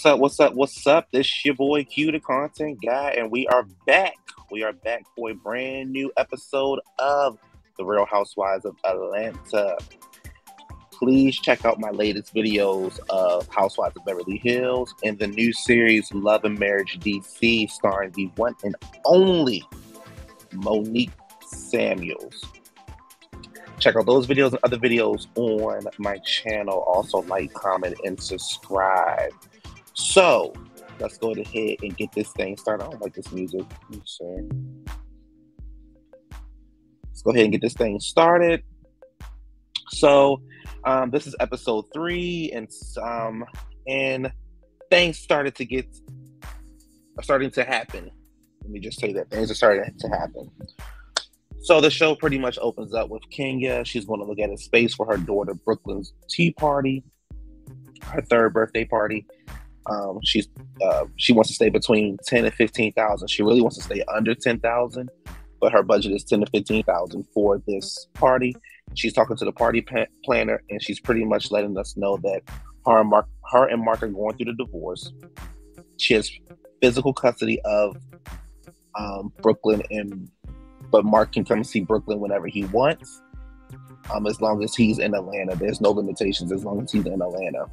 What's up? What's up? What's up? This your boy Q the Content Guy, and we are back. We are back for a brand new episode of the Real Housewives of Atlanta. Please check out my latest videos of Housewives of Beverly Hills and the new series Love and Marriage DC, starring the one and only Monique Samuels. Check out those videos and other videos on my channel. Also, like, comment, and subscribe. So, let's go ahead and get this thing started. I don't like this music. Let's go ahead and get this thing started. So, this is episode 3, and things starting to happen. Let me just say that things are starting to happen. So the show pretty much opens up with Kenya. She's going to look at a space for her daughter Brooklyn's tea party, her 3rd birthday party. She wants to stay between 10 and 15,000. She really wants to stay under 10,000, but her budget is 10 to 15,000 for this party. She's talking to the party planner, and she's pretty much letting us know that her and Mark are going through the divorce. She has physical custody of Brooklyn, but Mark can come see Brooklyn whenever he wants, as long as he's in Atlanta. There's no limitations as long as he's in Atlanta.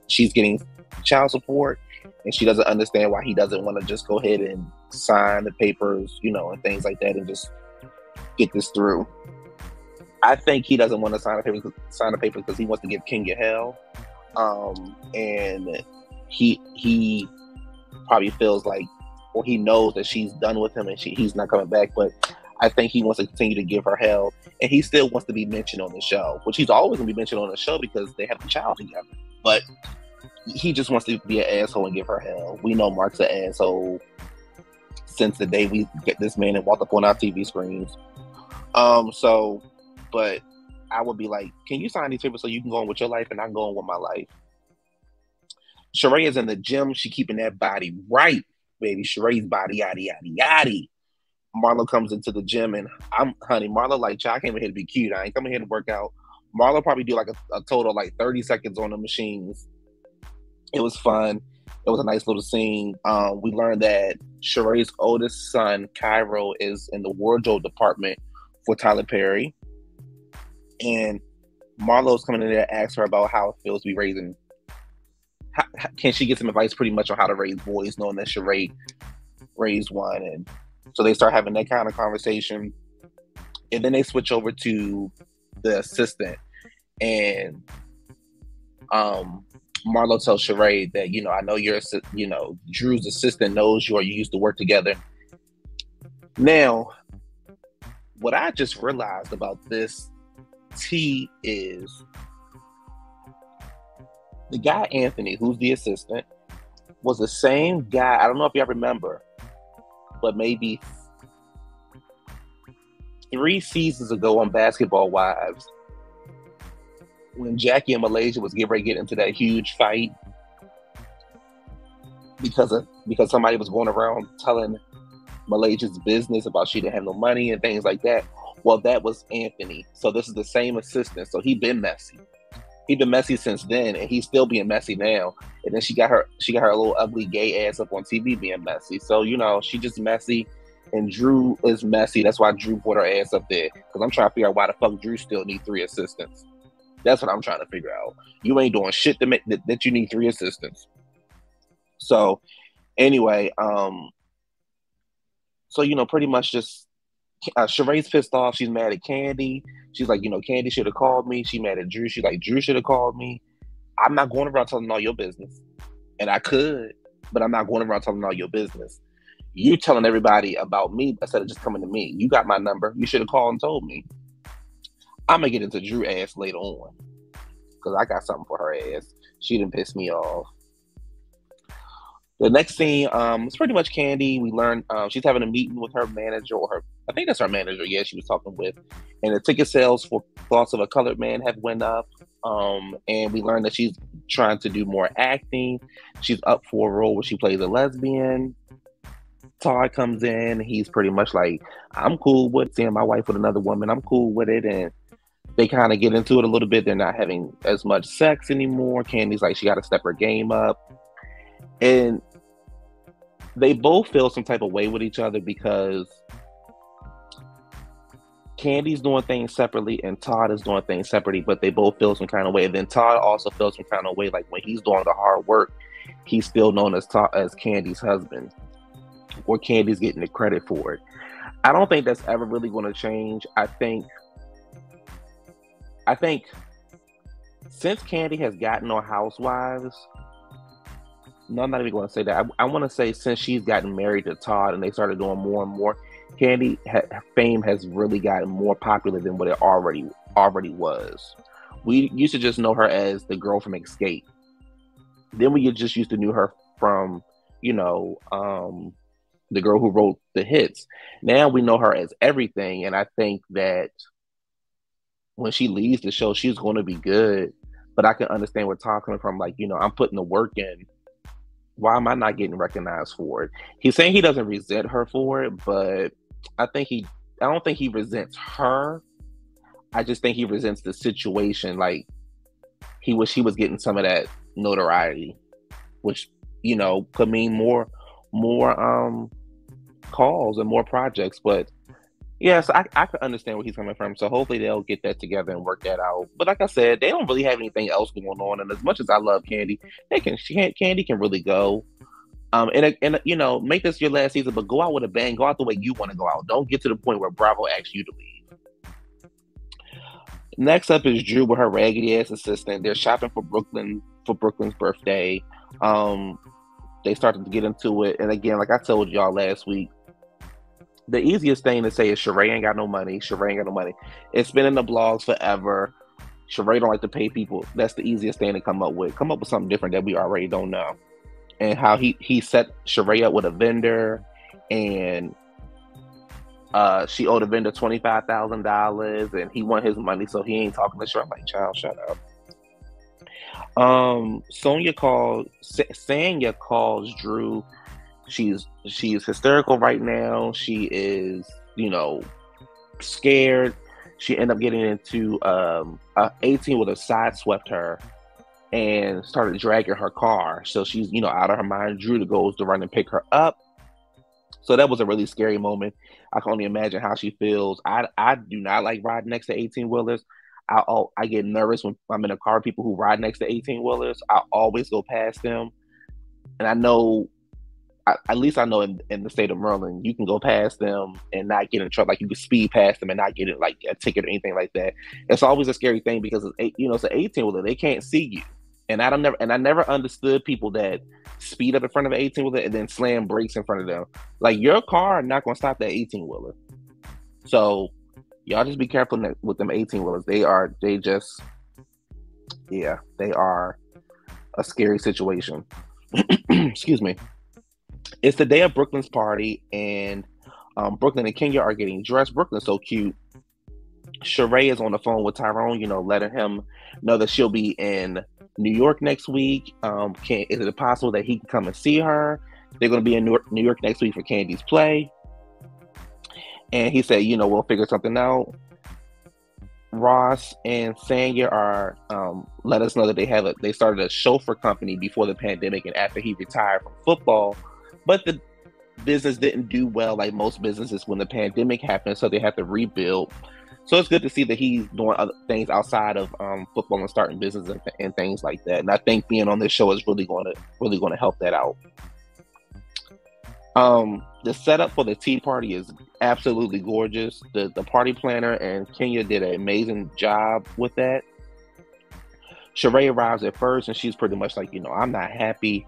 She's getting child support, and she doesn't understand why he doesn't want to just go ahead and sign the papers, and things like that, and just get this through. I think he doesn't want to sign the papers because he wants to give Kenya hell, and he probably feels like, or he knows that she's done with him and he's not coming back. But I think he wants to continue to give her hell, and he still wants to be mentioned on the show, which he's always going to be mentioned on the show because they have a child together. But he just wants to be an asshole and give her hell. We know Mark's an asshole since the day we get this man and walked up on our TV screens. But I would be like, can you sign these papers so you can go on with your life and I'm going with my life? Sheree is in the gym. She keeping that body right, baby. Sheree's body, yaddy, yaddy, yaddy. Marlo comes into the gym, and Marlo like, I came in here to be cute. I ain't coming here to work out. Marlo probably do like a total like 30 seconds on the machines. It was fun. It was a nice little scene. We learned that Sheree's oldest son, Cairo, is in the wardrobe department for Tyler Perry. And Marlo's coming in there to ask her about how it feels to be raising. Can she get some advice pretty much on how to raise boys, knowing that Sheree raised one? And so they start having that kind of conversation. And then they switch over to the assistant. And Marlo tells Sheree that, I know Drew's assistant knows you, or you used to work together. Now, what I just realized about this tea is the guy Anthony, who's the assistant, was the same guy. I don't know if y'all remember, but maybe 3 seasons ago on Basketball Wives, when Jackie and Malaysia was getting ready to get into that huge fight because somebody was going around telling Malaysia's business about she didn't have no money and things like that. Well, that was Anthony. So this is the same assistant. So he been messy. He been messy since then, and he's still being messy now. And then she got her little ugly gay ass up on TV being messy. So she just messy, and Drew is messy. That's why Drew put her ass up there. Because I'm trying to figure out why the fuck Drew still need 3 assistants. That's what I'm trying to figure out. You ain't doing shit to make that you need 3 assistants. So anyway, pretty much just Sheree's pissed off. She's mad at Kandi. She's like, Kandi should have called me. She mad at Drew. She's like, Drew should have called me. I'm not going around telling all your business. And I could, but I'm not going around telling all your business. You telling everybody about me instead of just coming to me. You got my number. You should have called and told me. I'm going to get into Drew ass later on, because I got something for her ass. She done pissed me off. The next scene is pretty much Kandi. We learned she's having a meeting with her manager, I think that's her manager, she was talking with. And the ticket sales for Thoughts of a Colored Man have went up. And we learned that she's trying to do more acting. She's up for a role where she plays a lesbian. Todd comes in. He's pretty much like, I'm cool with seeing my wife with another woman. I'm cool with it. And they kind of get into it a little bit. They're not having as much sex anymore. Kandi's like, she got to step her game up. And they both feel some type of way with each other because Kandi's doing things separately and Todd is doing things separately, but they both feel some kind of way. And then Todd also feels some kind of way, like when he's doing the hard work, he's still known as Kandi's husband, or Kandi's getting the credit for it. I don't think that's ever really going to change. I think since Kandi has gotten on Housewives, no, I'm not even going to say that. I want to say since she's gotten married to Todd and they started doing more and more, Kandi fame has really gotten more popular than what it already was. We used to just know her as the girl from Escape. Then we just used to knew her from, the girl who wrote the hits. Now we know her as everything, and I think that when she leaves the show, she's going to be good. But I can understand where Todd coming from. Like, I'm putting the work in. Why am I not getting recognized for it? He's saying he doesn't resent her for it, but I don't think he resents her. I just think he resents the situation. Like, he wish he was getting some of that notoriety, which, could mean more calls and more projects. But yes, I could understand where he's coming from. So hopefully they'll get that together and work that out. But like I said, they don't really have anything else going on. And as much as I love Kandi, Kandi can really go. And make this your last season, but go out with a bang. Go out the way you want to go out. Don't get to the point where Bravo asks you to leave. Next up is Drew with her raggedy ass assistant. They're shopping for Brooklyn's birthday. They started to get into it, and again, like I told y'all last week, the easiest thing to say is Sheree ain't got no money. Sheree ain't got no money. It's been in the blogs forever. Sheree don't like to pay people. That's the easiest thing to come up with. Come up with something different that we already don't know. And how he set Sheree up with a vendor, and she owed a vendor $25,000, and he want his money, so he ain't talking to Sheree. I'm like, child, shut up. Sanya calls Drew. She's hysterical right now. She is, scared. She ended up getting into 18 would have sideswept her and started dragging her car. So she's, out of her mind. Drew goes to run and pick her up. So that was a really scary moment. I can only imagine how she feels. I do not like riding next to 18-wheelers. I get nervous when I'm in a car with people who ride next to 18-wheelers. I always go past them. And I know, at least I know in the state of Maryland, you can go past them and not get in trouble. Like, you can speed past them and not get it like a ticket or anything like that. It's always a scary thing because it's an 18-wheeler. They can't see you. And I never understood people that speed up in front of an 18-wheeler and then slam brakes in front of them. Like, your car not gonna stop that 18-wheeler. So y'all just be careful with them 18-wheelers. They are a scary situation. Excuse me. It's the day of Brooklyn's party, and Brooklyn and Kenya are getting dressed. Brooklyn's so cute. Sheree is on the phone with Tyrone, letting him know that she'll be in New York next week. Is it possible that he can come and see her? They're going to be in New York next week for Kandi's play. And he said, we'll figure something out. Ross and Sanya are let us know that they started a chauffeur company before the pandemic and after he retired from football. But the business didn't do well like most businesses when the pandemic happened, so they had to rebuild. So it's good to see that he's doing other things outside of football and starting business and things like that. And I think being on this show is really going to help that out. The setup for the tea party is absolutely gorgeous. The party planner and Kenya did an amazing job with that. Sheree arrives at first and she's pretty much like, I'm not happy.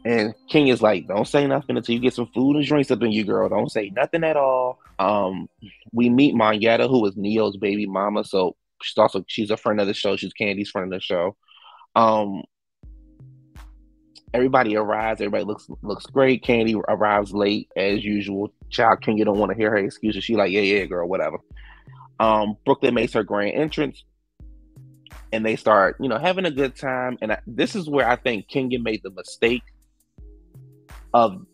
And Kenya's like, don't say nothing until you get some food and drinks up in you, girl. Don't say nothing at all. We meet Monyetta, who is Neo's baby mama. So she's a friend of the show. She's Kandi's friend of the show. Everybody arrives. Everybody looks great. Kandi arrives late as usual. Child Kenya don't want to hear her excuses. She like, yeah, girl, whatever. Brooklyn makes her grand entrance. And they start, having a good time. And this is where I think Kenya made the mistake of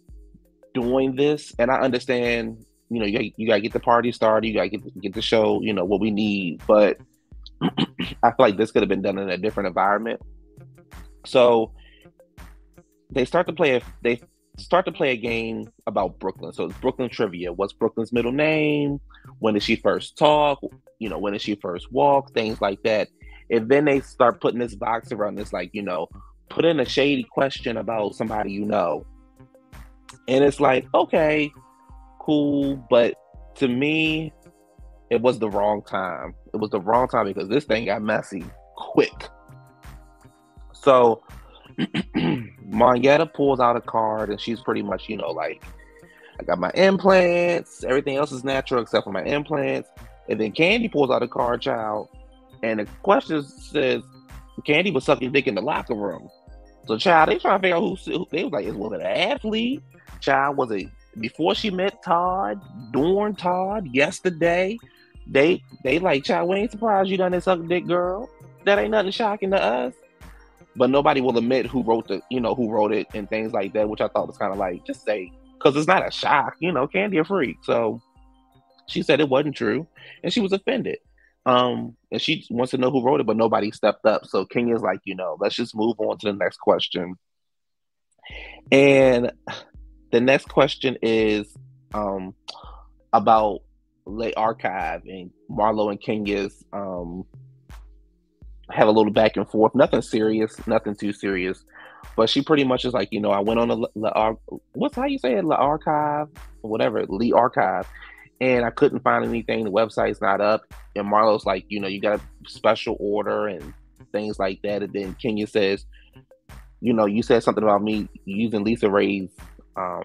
doing this. And I understand you gotta get the party started. You gotta get the show, what we need. But I feel like this could have been done in a different environment. So they start to play a game about Brooklyn. So it's Brooklyn trivia. What's Brooklyn's middle name? When did she first talk? When did she first walk? Things like that. And then they start putting this box around this, like, put in a shady question about somebody you know. And it's like, okay, cool. But to me, it was the wrong time. It was the wrong time because this thing got messy quick. So Monyetta pulls out a card and she's pretty much, like, I got my implants. Everything else is natural except for my implants. And then Kandi pulls out a card, child. And the question says, Kandi was sucking dick in the locker room. So, child, they trying to figure out who they was like, was it an athlete? Child, was it before she met Todd, during Todd, yesterday? They like, child, we ain't surprised you done that sucking dick, girl. That ain't nothing shocking to us. But nobody will admit who wrote it and things like that, which I thought was kind of like, just say, because it's not a shock, Kandi a freak. So she said it wasn't true, and she was offended. And she wants to know who wrote it, but nobody stepped up. So Kenya's like, let's just move on to the next question. And the next question is about Late Archive, and Marlo and Kenya's have a little back and forth. Nothing serious, nothing too serious. But she pretty much is like, I went on what's how you say it, La Archive, whatever, Lee Archive, and I couldn't find anything. The website's not up. And Marlo's like, you got a special order and things like that. And then Kenya says, you said something about me using Lisa Ray's,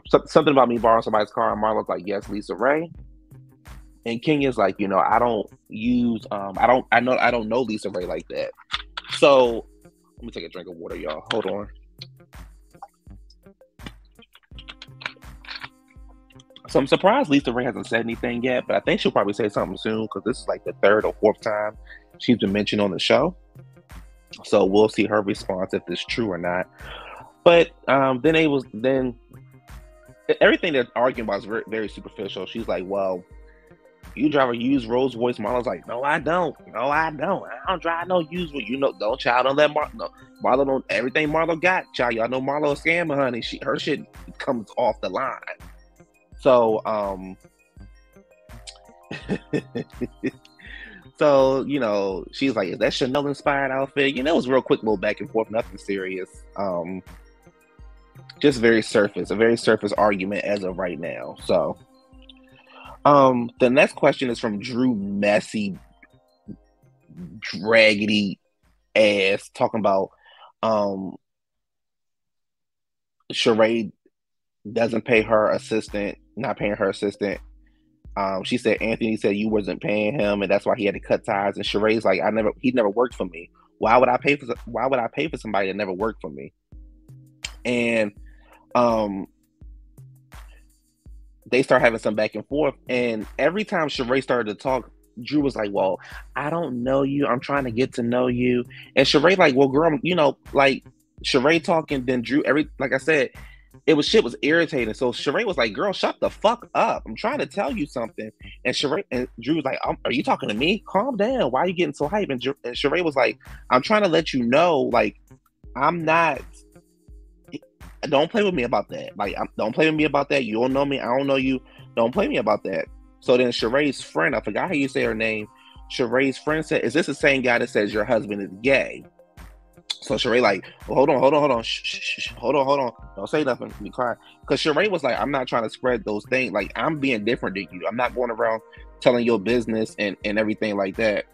something about me borrowing somebody's car. And Marlo's like, yes, Lisa Ray. And Kenya's like, I don't use, I don't know Lisa Ray like that. So let me take a drink of water, y'all. Hold on. So I'm surprised Lisa Ray hasn't said anything yet, but I think she'll probably say something soon because this is like the third or fourth time she's been mentioned on the show. So we'll see her response if it's true or not. But then everything they're arguing about is very, very superficial. She's like, well, you drive a used Rolls Royce. Marlo's like, no, I don't. I don't drive no used one. Don't, child, don't let Marlo don't, everything Marlo got, child, y'all know Marlo a scammer, honey. Her shit comes off the line. So, so, she's like, is that Chanel inspired outfit? It was a real quick little back and forth, nothing serious. Just a very surface argument as of right now. So, the next question is from Drew Messy, draggedy ass, talking about, Sheree doesn't pay her assistant, not paying her assistant. She said Anthony said you wasn't paying him, and that's why he had to cut ties. And Sheree's like, he never worked for me. Why would I pay for somebody that never worked for me? And they start having some back and forth. And every time Sheree started to talk, Drew was like, well, I don't know you. I'm trying to get to know you. And Sheree like, well, girl, like Sheree talking, then Drew, like I said, shit was irritating. So Sheree was like, girl, shut the fuck up. I'm trying to tell you something. And Drew was like, are you talking to me? Calm down. Why are you getting so hype? And Sheree was like, I'm trying to let you know, like, I'm not, don't play with me about that. Like, don't play with me about that. You don't know me. I don't know you. Don't play me about that. So then Sheree's friend, I forgot how you say her name. Sheree's friend said, is this the same guy that says your husband is gay? So Sheree like, well, hold on. Shh. Hold on. Don't say nothing. Be quiet. Because Sheree was like, I'm not trying to spread those things. Like, I'm being different than you. I'm not going around telling your business and everything like that.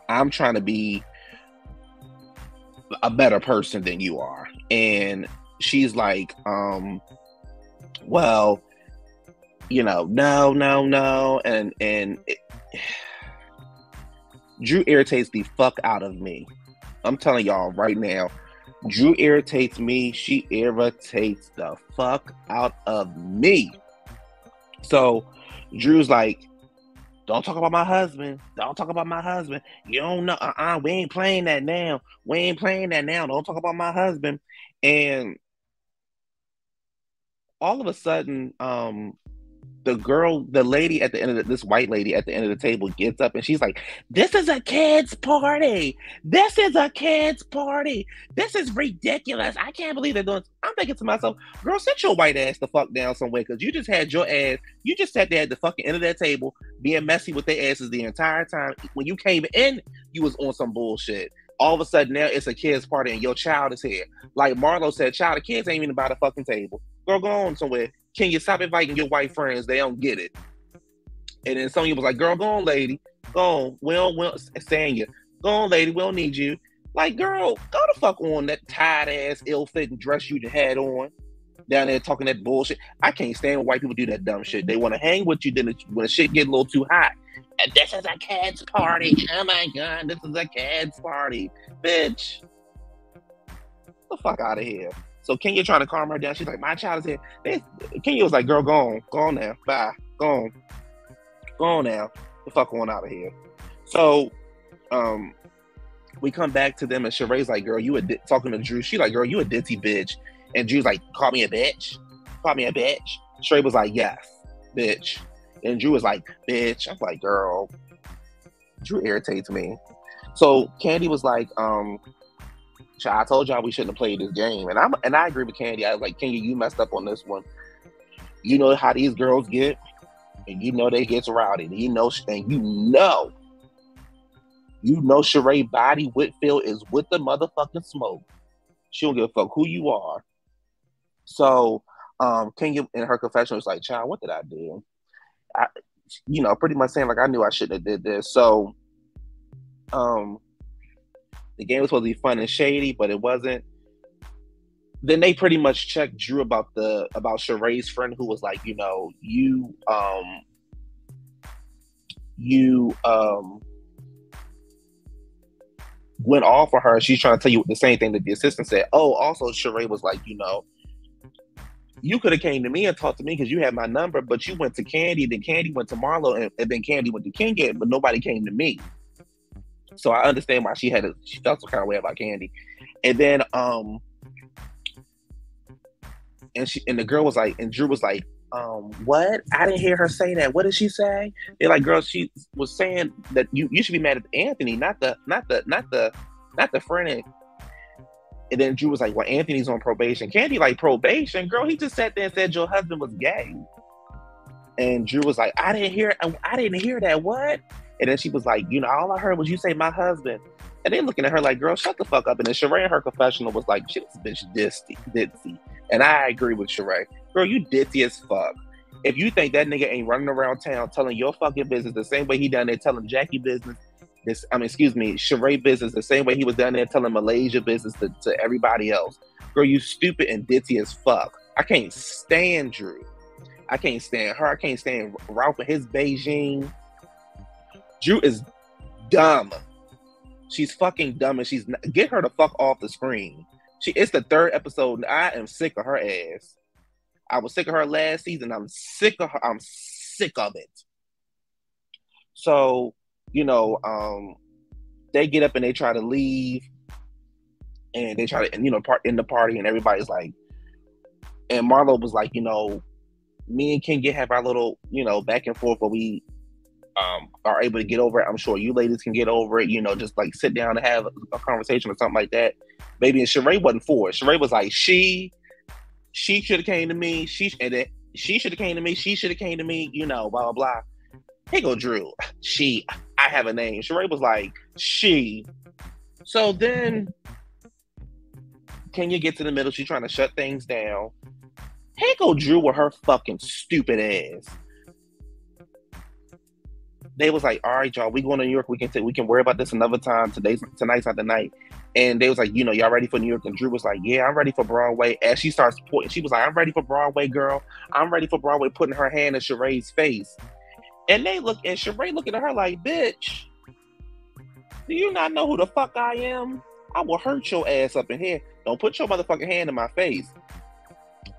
I'm trying to be a better person than you are. And she's like, well, no. And Drew irritates the fuck out of me. I'm telling y'all right now, Drew irritates me. She irritates the fuck out of me. So Drew's like, don't talk about my husband. Don't talk about my husband. You don't know. We ain't playing that now. Don't talk about my husband. And all of a sudden, the lady at the end of this white lady at the end of the table gets up and she's like, "This is a kid's party. This is a kid's party. This is ridiculous. I can't believe they're doing." I'm thinking to myself, "Girl, sit your white ass the fuck down somewhere, because you just had your ass. You just sat there at the fucking end of that table being messy with their asses the entire time. When you came in, you was on some bullshit. All of a sudden now it's a kid's party and your child is here. Like Marlo said, child, the kids ain't even by the fucking table. Girl, go on somewhere. Can you stop inviting your white friends? They don't get it." And then Sonya was like, "Girl, go on, lady. Go on. We don't Sanya. Go on, lady. We don't need you." Like, girl, go the fuck on that tight ass, ill-fitting dress you had on down there talking that bullshit. I can't stand when white people do that dumb shit. They want to hang with you, then when the shit get a little too hot. And this is a kid's party. Oh my God, this is a kid's party. Bitch. Get the fuck out of here. So Kenya trying to calm her down. She's like, "My child is here." Kenya was like, "Girl, go on now. Bye. Go on now. The fuck on out of here." So, we come back to them and Sheree's like, "Girl, you talking to Drew." She like, "Girl, you a ditzy bitch." And Drew's like, "Call me a bitch? Call me a bitch?" Sheree was like, "Yes, bitch." And Drew was like, "Bitch." I'm like, girl, Drew irritates me. So Kandi was like, "I told y'all we shouldn't have played this game." And I agree with Kandi. I was like, "Kandi, you messed up on this one. You know how these girls get, and you know they get rowdy. And you know Sheree Body Whitfield is with the motherfucking smoke. She don't give a fuck who you are." So Kenya in her confession was like, "Child, what did I do?" Pretty much saying like, "I knew I shouldn't have did this." So the game was supposed to be fun and shady, but it wasn't. Then they pretty much checked Drew about Sheree's friend, who was like, you went off for her. She's trying to tell you the same thing that the assistant said. Oh, also Sheree was like, you could have came to me and talked to me because you had my number, but you went to Kandi, then Kandi went to Marlo, and then Kandi went to Kenya, but nobody came to me. So I understand why she felt some kind of way about Kandi. And then and the girl was like, and Drew was like, "What? I didn't hear her say that. What did she say?" They're like, "Girl, she was saying that you should be mad at Anthony, not the friend." And then Drew was like, "Well, Anthony's on probation." Kandi like, "Probation? Girl, he just sat there and said your husband was gay." And Drew was like, I didn't hear that. What?" And then she was like, "All I heard was you say my husband." And they looking at her like, "Girl, shut the fuck up." And then Sheree in her confessional was like, "Shit, this bitch ditzy." And I agree with Sheree. Girl, you ditzy as fuck. If you think that nigga ain't running around town telling your fucking business the same way he done there telling Jackie business, Sheree business the same way he was down there telling Malaysia business to everybody else. Girl, you stupid and ditzy as fuck. I can't stand Drew. I can't stand her. I can't stand Ralph and his Beijing. Drew is dumb. She's fucking dumb, and get her the fuck off the screen. It's the third episode, and I am sick of her ass. I was sick of her last season. I'm sick of her. I'm sick of it. So, they get up and they try to leave, and they try to, part in the party, and everybody's like, and Marlo was like, me and King have our little, back and forth, but we are able to get over it. I'm sure you ladies can get over it, just like sit down and have a conversation or something like that. Baby, and Sheree wasn't for it. Sheree was like, she should have came to me. She should have came to me. She should have came to me, blah, blah, blah. Here go Drew. I have a name. Sheree was like, she. So then Kenya gets in the middle. She's trying to shut things down. Here go Drew with her fucking stupid ass. They was like, "All right, y'all, we going to New York. We can worry about this another time. Tonight's not the night." And they was like, "Y'all ready for New York?" And Drew was like, "Yeah, I'm ready for Broadway." As she starts pointing, she was like, "I'm ready for Broadway, girl. I'm ready for Broadway," putting her hand in Sheree's face. And Sheree looking at her like, "Bitch, do you not know who the fuck I am? I will hurt your ass up in here. Don't put your motherfucking hand in my face."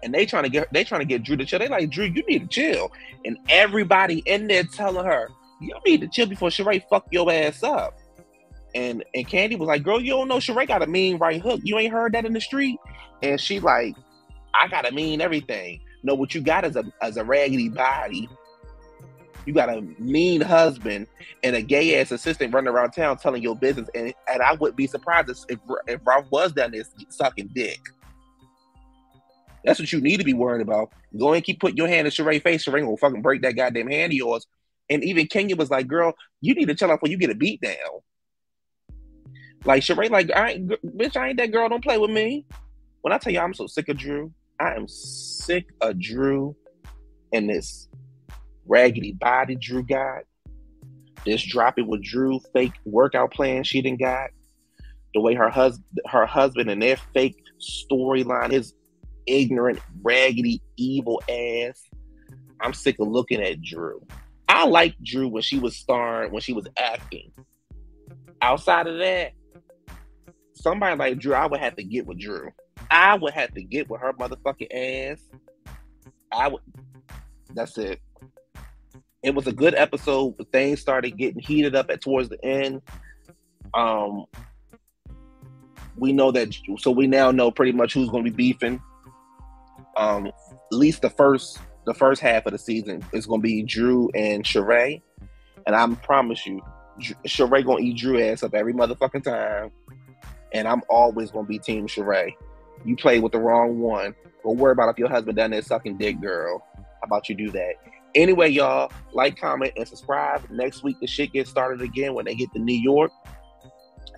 And they trying to get Drew to chill. They like, "Drew, you need to chill." And everybody in there telling her, "You need to chill before Sheree fuck your ass up." And Kandi was like, "Girl, you don't know Sheree got a mean right hook. You ain't heard that in the street?" And she like, "I gotta mean everything." No, what you got is a raggedy body. You got a mean husband and a gay ass assistant running around town telling your business. And I wouldn't be surprised if Ralph was down there sucking dick. That's what you need to be worried about. Go and keep putting your hand in Sheree's face. Sheree will fucking break that goddamn hand of yours. And even Kenya was like, girl, you need to chill out before you get a beat down. Like, Sheree, like, bitch, I ain't that girl. Don't play with me. When I tell you I'm so sick of Drew, I am sick of Drew and this raggedy body Drew got. This dropping with Drew fake workout plan she done got. The way her husband and their fake storyline, his ignorant, raggedy, evil ass. I'm sick of looking at Drew. I liked Drew when she was starring, when she was acting. Outside of that, somebody like Drew, I would have to get with Drew. I would have to get with her motherfucking ass. That's it. It was a good episode, but things started getting heated up towards the end. We know that, so we now know pretty much who's going to be beefing. At least the first half of the season is going to be Drew and Sheree. And I promise you, Sheree going to eat Drew ass up every motherfucking time. And I'm always going to be Team Sheree. You played with the wrong one. Don't worry about if your husband down there sucking dick, girl. How about you do that? Anyway, y'all, like, comment, and subscribe. Next week, the shit gets started again when they get to New York.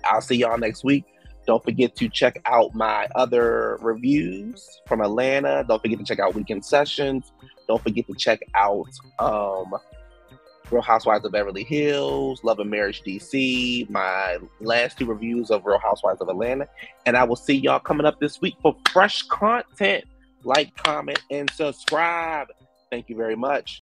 I'll see y'all next week. Don't forget to check out my other reviews from Atlanta. Don't forget to check out Weekend Sessions. Don't forget to check out Real Housewives of Beverly Hills, Love and Marriage DC, my last 2 reviews of Real Housewives of Atlanta. And I will see y'all coming up this week for fresh content. Like, comment, and subscribe. Thank you very much.